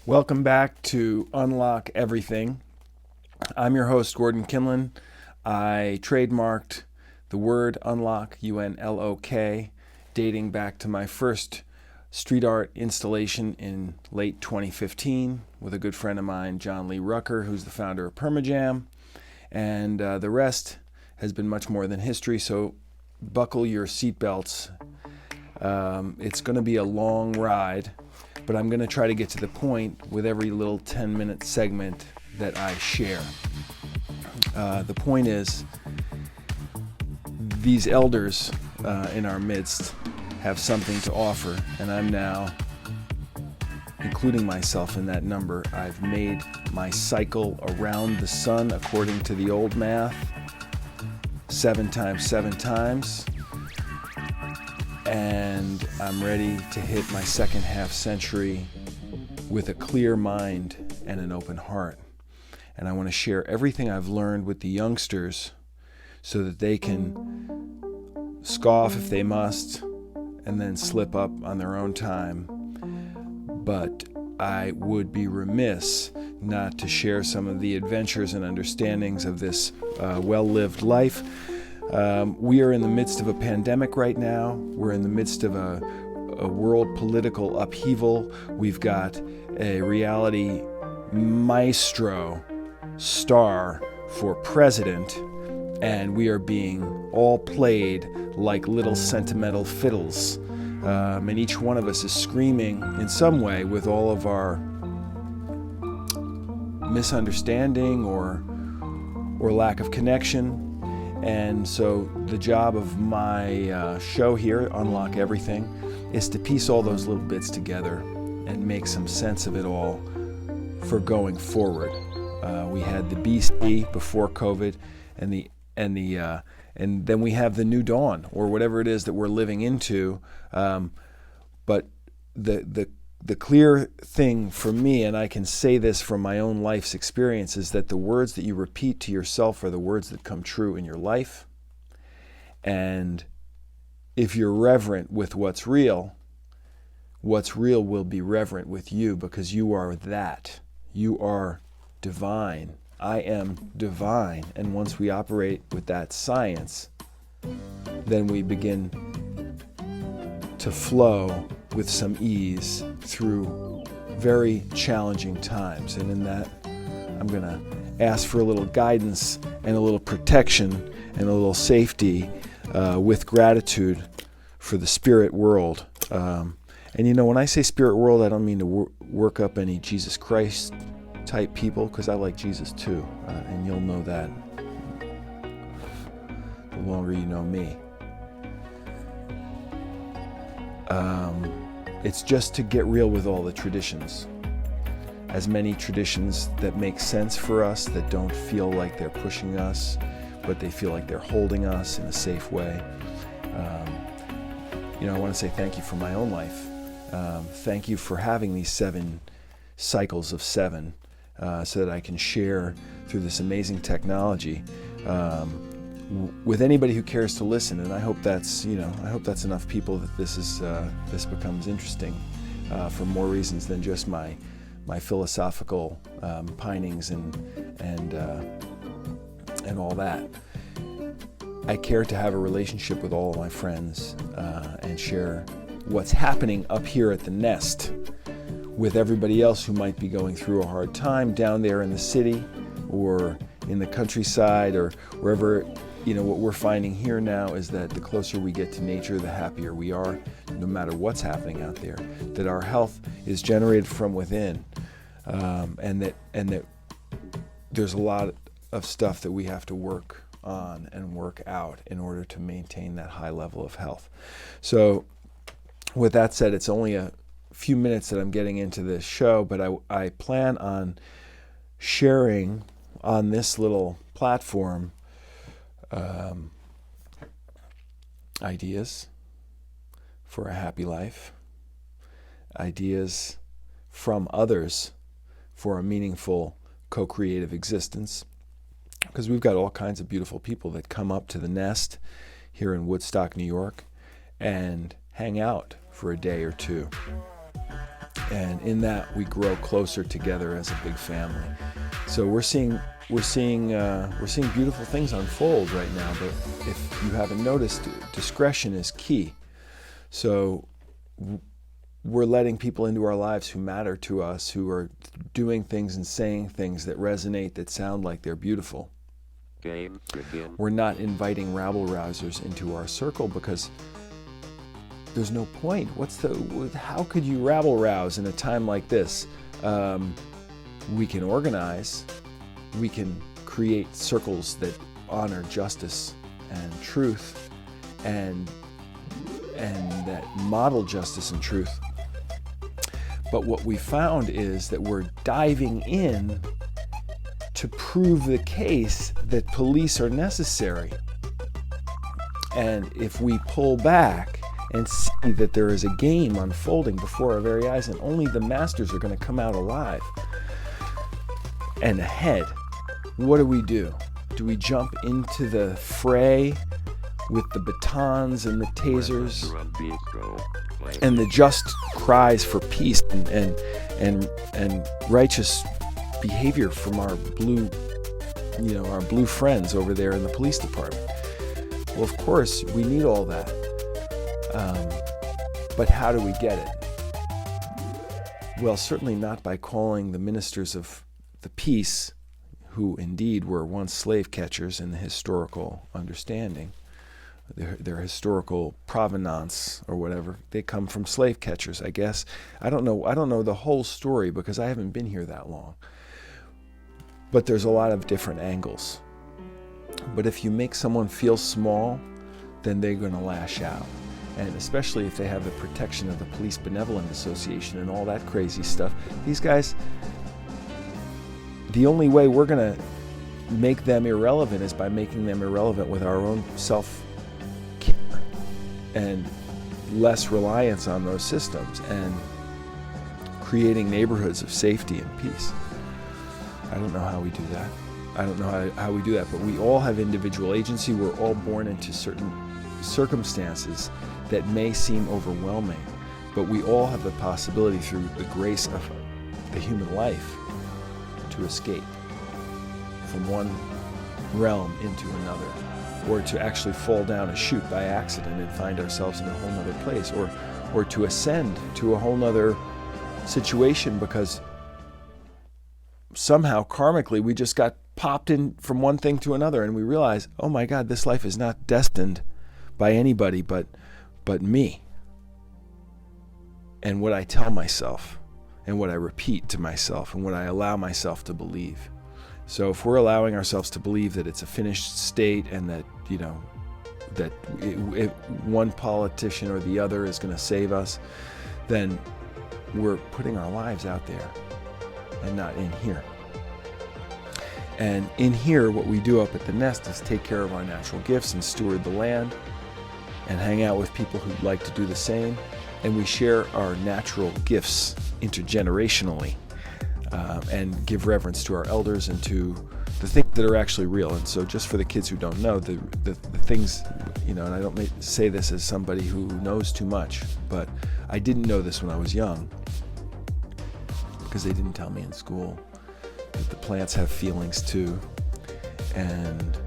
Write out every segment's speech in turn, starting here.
Welcome back to Unlock Everything. I'm your host, Gordon Kinlan. I trademarked the word unlock, UNLOK, dating back to my first street art installation in late 2015 with a good friend of mine, John Lee Rucker, who's the founder of Permajam. And the rest has been much more than history, so buckle your seatbelts. It's going to be a long ride, but I'm going to try to get to the point with every little 10-minute segment that I share. The point is, these elders in our midst have something to offer, and I'm now including myself in that number. I've made my cycle around the sun according to the old math 7 times 7 times, and I'm ready to hit my second half century with a clear mind and an open heart. And I want to share everything I've learned with the youngsters so that they can scoff if they must and then slip up on their own time. But I would be remiss not to share some of the adventures and understandings of this well-lived life. We are in the midst of a pandemic right now. We're in the midst of a world political upheaval. We've got a reality maestro star for president, and we are being all played like little sentimental fiddles. And each one of us is screaming in some way with all of our misunderstanding or lack of connection. And so the job of my show here, Unlock Everything, is to piece all those little bits together and make some sense of it all for going forward. We had the BC before COVID, and then we have the new dawn, or whatever it is that we're living into. But the clear thing for me, and I can say this from my own life's experience, is that the words that you repeat to yourself are the words that come true in your life. And if you're reverent with what's real will be reverent with you, because you are that. You are divine. I am divine. And once we operate with that science, then we begin to flow with some ease through very challenging times. And in that, I'm going to ask for a little guidance and a little protection and a little safety with gratitude for the spirit world. And you know, when I say spirit world, I don't mean to work up any Jesus Christ type people, because I like Jesus too, and you'll know that the longer you know me. It's just to get real with all the traditions. As many traditions that make sense for us, that don't feel like they're pushing us, but they feel like they're holding us in a safe way. I want to say thank you for my own life. Thank you for having these 7 cycles of 7 so that I can share through this amazing technology with anybody who cares to listen. And I hope that's enough people that this becomes interesting for more reasons than just my philosophical pinings and all that. I care to have a relationship with all of my friends and share what's happening up here at the nest with everybody else who might be going through a hard time down there in the city or in the countryside or wherever. What we're finding here now is that the closer we get to nature, the happier we are, no matter what's happening out there. That our health is generated from within, and that there's a lot of stuff that we have to work on and work out in order to maintain that high level of health. So, with that said, it's only a few minutes that I'm getting into this show, but I plan on sharing on this little platform ideas for a happy life, ideas from others for a meaningful co-creative existence, because we've got all kinds of beautiful people that come up to the nest here in Woodstock, New York, and hang out for a day or two. And in that, we grow closer together as a big family. So we're seeing beautiful things unfold right now. But if you haven't noticed, discretion is key. So we're letting people into our lives who matter to us, who are doing things and saying things that resonate, that sound like they're beautiful. Game begin. We're not inviting rabble-rousers into our circle because there's no point. How could you rabble-rouse in a time like this? We can organize. We can create circles that honor justice and truth and that model justice and truth. But what we found is that we're diving in to prove the case that police are necessary. And if we pull back and see that there is a game unfolding before our very eyes and only the masters are going to come out alive and ahead, what do? Do we jump into the fray with the batons and the tasers and the just cries for peace and righteous behavior from our blue friends over there in the police department? Well, of course, we need all that. But how do we get it? Well, certainly not by calling the ministers of the peace, who indeed were once slave catchers in the historical understanding, their historical provenance or whatever. They come from slave catchers, I guess. I don't know the whole story because I haven't been here that long. But there's a lot of different angles. But if you make someone feel small, then they're going to lash out. And especially if they have the protection of the Police Benevolent Association and all that crazy stuff. These guys, the only way we're going to make them irrelevant is by making them irrelevant with our own self-care and less reliance on those systems and creating neighborhoods of safety and peace. I don't know how we do that. I don't know how we do that, but we all have individual agency. We're all born into certain circumstances that may seem overwhelming, but we all have the possibility through the grace of the human life to escape from one realm into another, or to actually fall down a chute by accident and find ourselves in a whole nother place, or to ascend to a whole nother situation because somehow karmically we just got popped in from one thing to another and we realize, oh my God, this life is not destined by anybody but me and what I tell myself and what I repeat to myself and what I allow myself to believe. So if we're allowing ourselves to believe that it's a finished state and that, one politician or the other is going to save us, then we're putting our lives out there and not in here. And in here, what we do up at the nest is take care of our natural gifts and steward the land and hang out with people who like to do the same. And we share our natural gifts intergenerationally and give reverence to our elders and to the things that are actually real. And so just for the kids who don't know, the things, and I don't say this as somebody who knows too much, but I didn't know this when I was young because they didn't tell me in school that the plants have feelings too, and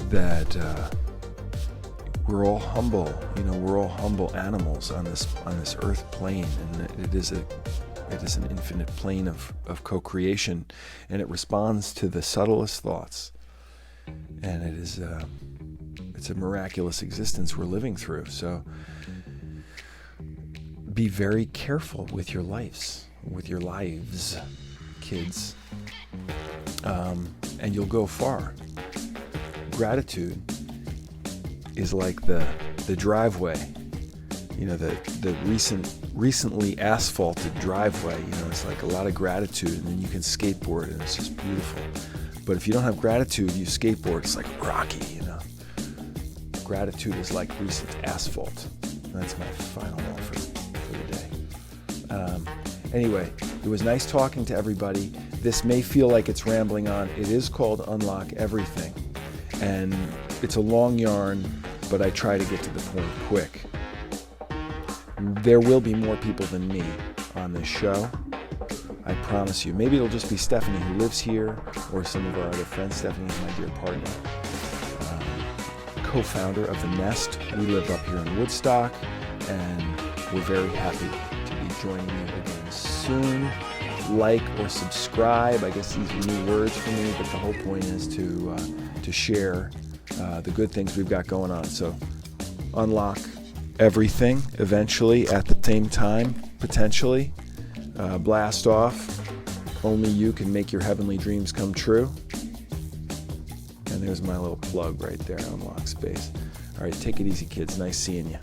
that we're all humble. We're all humble animals on this earth plane, and it is an infinite plane of co-creation, and it responds to the subtlest thoughts, and it's a miraculous existence we're living through. So be very careful with your lives, kids, and you'll go far. Gratitude is like the driveway, the recently asphalted driveway. It's like a lot of gratitude, and then you can skateboard, and it's just beautiful. But if you don't have gratitude, you skateboard, it's like rocky. Gratitude is like recent asphalt. That's my final offer for the day. Anyway, it was nice talking to everybody. This may feel like it's rambling on. It is called Unlock Everything, and it's a long yarn, but I try to get to the point quick. There will be more people than me on this show. I promise you. Maybe it'll just be Stephanie who lives here, or some of our other friends. Stephanie is my dear partner, co-founder of The Nest. We live up here in Woodstock, and we're very happy to be joining you again soon. Like or subscribe. I guess these are new words for me, but the whole point is to share the good things we've got going on. So unlock everything eventually at the same time, potentially. Blast off. Only you can make your heavenly dreams come true. And there's my little plug right there, Unlock Space. All right, take it easy, kids. Nice seeing you.